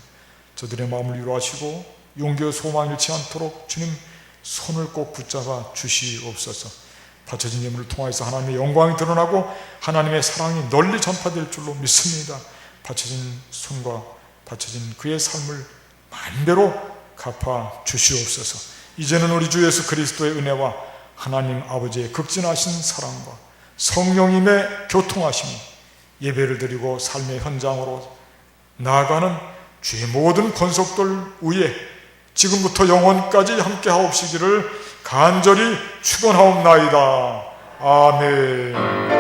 S1: 저들의 마음을 위로하시고 용기와 소망을 잃지 않도록 주님 손을 꼭 붙잡아 주시옵소서. 바쳐진 예물을 통하여서 하나님의 영광이 드러나고 하나님의 사랑이 널리 전파될 줄로 믿습니다. 바쳐진 손과 바쳐진 그의 삶을 만배로 갚아 주시옵소서. 이제는 우리 주 예수 그리스도의 은혜와 하나님 아버지의 극진하신 사랑과 성령님의 교통하심이 예배를 드리고 삶의 현장으로 나아가는 주의 모든 권속들 위에 지금부터 영원까지 함께 하옵시기를 간절히 축원하옵나이다. 아멘.